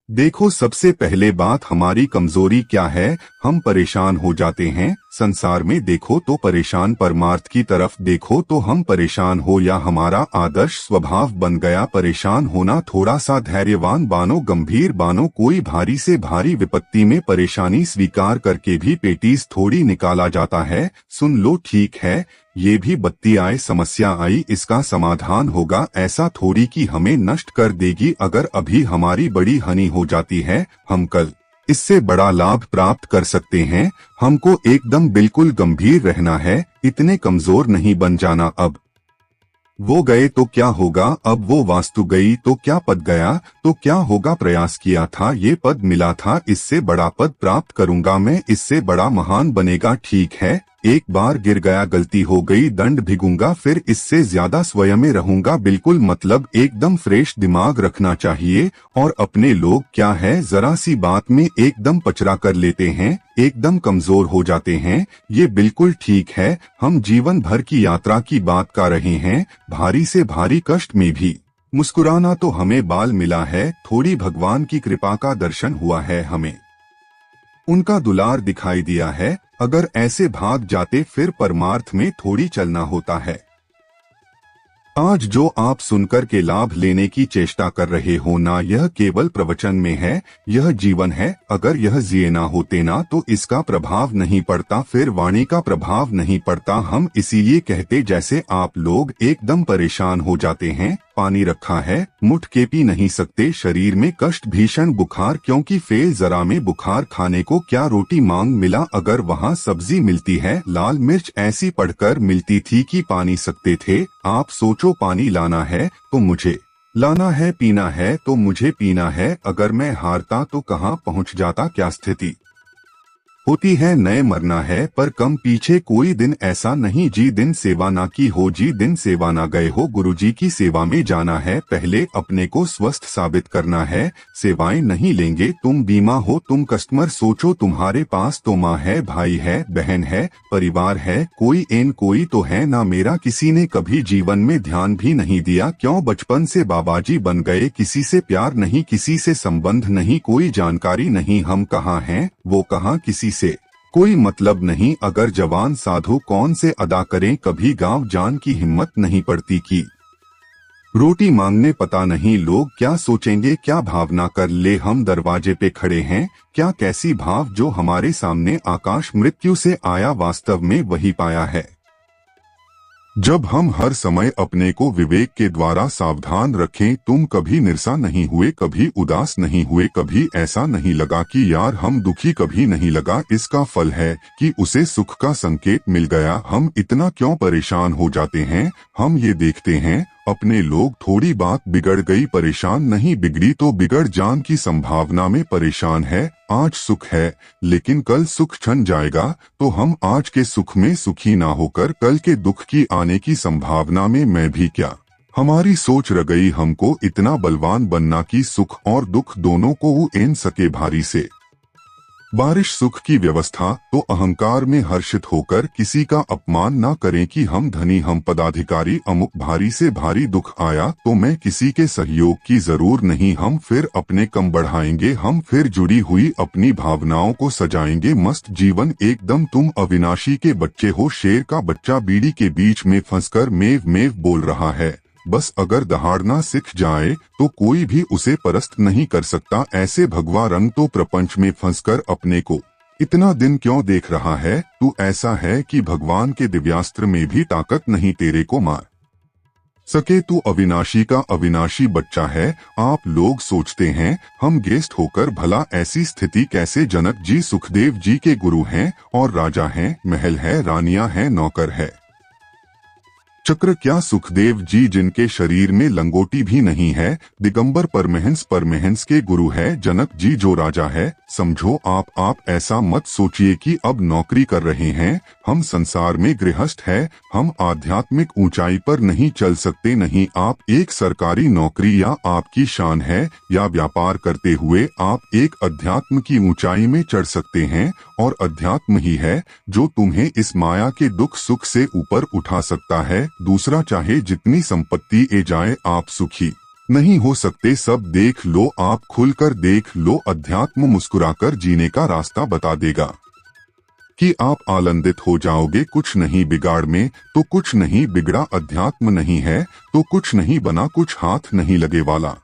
देखो, सबसे पहले बात हमारी कमजोरी क्या है। हम परेशान हो जाते हैं। संसार में देखो तो परेशान, परमार्थ की तरफ देखो तो हम परेशान हो, या हमारा आदर्श स्वभाव बन गया परेशान होना। थोड़ा सा धैर्यवान बानो, गंभीर बानो। कोई भारी से भारी विपत्ति में परेशानी स्वीकार करके भी पेटीज थोड़ी निकाला जाता है। सुन लो, ठीक है, ये भी बत्ती आए समस्या आई, इसका समाधान होगा। ऐसा थोड़ी कि हमें नष्ट कर देगी। अगर अभी हमारी बड़ी हानि हो जाती है, हम कल इससे बड़ा लाभ प्राप्त कर सकते हैं। हमको एकदम बिल्कुल गंभीर रहना है, इतने कमजोर नहीं बन जाना। अब वो गए तो क्या होगा, अब वो वास्तु गई तो क्या पद गया तो क्या होगा। प्रयास किया था, ये पद मिला था, इससे बड़ा पद प्राप्त करूंगा मैं, इससे बड़ा महान बनेगा। ठीक है, एक बार गिर गया, गलती हो गई, दंड भिगूंगा, फिर इससे ज्यादा स्वयं में रहूंगा। बिल्कुल, मतलब एकदम फ्रेश दिमाग रखना चाहिए। और अपने लोग क्या है, जरा सी बात में एकदम पचरा कर लेते हैं, एकदम कमजोर हो जाते हैं। ये बिल्कुल ठीक है। हम जीवन भर की यात्रा की बात कर रहे हैं, भारी से भारी कष्ट में भी मुस्कुराना तो हमें बाल मिला है। थोड़ी भगवान की कृपा का दर्शन हुआ है, हमें उनका दुलार दिखाई दिया है। अगर ऐसे भाग जाते फिर परमार्थ में थोड़ी चलना होता है। आज जो आप सुनकर के लाभ लेने की चेष्टा कर रहे हो ना, यह केवल प्रवचन में है, यह जीवन है। अगर यह जिए ना होते ना तो इसका प्रभाव नहीं पड़ता, फिर वाणी का प्रभाव नहीं पड़ता। हम इसीलिए कहते, जैसे आप लोग एकदम परेशान हो जाते हैं, पानी रखा है, मुठ के पी नहीं सकते, शरीर में कष्ट, भीषण बुखार, क्योंकि फेल जरा में बुखार, खाने को क्या रोटी मांग मिला। अगर वहाँ सब्जी मिलती है, लाल मिर्च ऐसी पड़कर मिलती थी कि पानी सकते थे। आप सोचो, पानी लाना है तो मुझे लाना है, पीना है तो मुझे पीना है। अगर मैं हारता तो कहाँ पहुँच जाता, क्या स्थिति होती है। नए मरना है, पर कम पीछे कोई दिन ऐसा नहीं जी दिन सेवा ना की हो, जी दिन सेवा ना गए हो। गुरुजी की सेवा में जाना है, पहले अपने को स्वस्थ साबित करना है। सेवाएं नहीं लेंगे, तुम बीमा हो, तुम कस्टमर। सोचो, तुम्हारे पास तो माँ है, भाई है, बहन है, परिवार है, कोई तो है ना। मेरा किसी ने कभी जीवन में ध्यान भी नहीं दिया, क्यों बचपन से बाबाजी बन गए। किसी से प्यार नहीं, किसी से संबंध नहीं, कोई जानकारी नहीं, हम कहाँ हैं वो कहाँ, किसी से कोई मतलब नहीं। अगर जवान साधु कौन से अदा करें, कभी गांव जान की हिम्मत नहीं पड़ती कि रोटी मांगने। पता नहीं लोग क्या सोचेंगे, क्या भावना कर ले। हम दरवाजे पे खड़े हैं, क्या कैसी भाव, जो हमारे सामने आकाश मृत्यु से आया, वास्तव में वही पाया है। जब हम हर समय अपने को विवेक के द्वारा सावधान रखें, तुम कभी निराश नहीं हुए, कभी उदास नहीं हुए, कभी ऐसा नहीं लगा कि यार हम दुखी, कभी नहीं लगा। इसका फल है कि उसे सुख का संकेत मिल गया। हम इतना क्यों परेशान हो जाते हैं। हम ये देखते हैं अपने लोग, थोड़ी बात बिगड़ गई, परेशान नहीं, बिगड़ी तो बिगड़ जान की संभावना में परेशान है। आज सुख है लेकिन कल सुख छन जाएगा, तो हम आज के सुख में सुखी ना होकर कल के दुख की आने की संभावना में मैं भी क्या। हमारी सोच रह गई हमको इतना बलवान बनना कि सुख और दुख दोनों को उन सके भारी से बारिश। सुख की व्यवस्था तो अहंकार में हर्षित होकर किसी का अपमान ना करें कि हम धनी, हम पदाधिकारी, अमुक। भारी से भारी दुख आया तो मैं किसी के सहयोग की जरूर नहीं, हम फिर अपने कम बढ़ाएंगे, हम फिर जुड़ी हुई अपनी भावनाओं को सजाएंगे मस्त जीवन एकदम। तुम अविनाशी के बच्चे हो, शेर का बच्चा बीड़ी के बीच में फंसकर मेव मेव बोल रहा है। बस अगर दहाड़ना सीख जाए तो कोई भी उसे परस्त नहीं कर सकता। ऐसे भगवा रंग तो प्रपंच में फंसकर अपने को इतना दिन क्यों देख रहा है। तू ऐसा है कि भगवान के दिव्यास्त्र में भी ताकत नहीं तेरे को मार सके। तू अविनाशी का अविनाशी बच्चा है। आप लोग सोचते हैं हम गेस्ट होकर भला ऐसी स्थिति कैसे। जनक जी सुखदेव जी के गुरु हैं और राजा हैं, महल है, रानियां हैं, नौकर है, चक्र क्या। सुखदेव जी जिनके शरीर में लंगोटी भी नहीं है, दिगंबर परमहंस के गुरु है। जनक जी जो राजा है, समझो आप ऐसा मत सोचिए कि अब नौकरी कर रहे हैं। हम संसार में गृहस्थ है, हम आध्यात्मिक ऊंचाई पर नहीं चल सकते। नहीं, आप एक सरकारी नौकरी या आपकी शान है, या व्यापार करते हुए आप एक अध्यात्म की ऊंचाई में चढ़ सकते हैं। और अध्यात्म ही है जो तुम्हें इस माया के दुख सुख से ऊपर उठा सकता है। दूसरा, चाहे जितनी संपत्ति ए जाए, आप सुखी नहीं हो सकते सब देख लो, आप खुलकर देख लो। अध्यात्म मुस्कुराकर जीने का रास्ता बता देगा कि आप आनंदित हो जाओगे। कुछ नहीं बिगाड़ में तो कुछ नहीं बिगड़ा, अध्यात्म नहीं है तो कुछ नहीं बना, कुछ हाथ नहीं लगे वाला।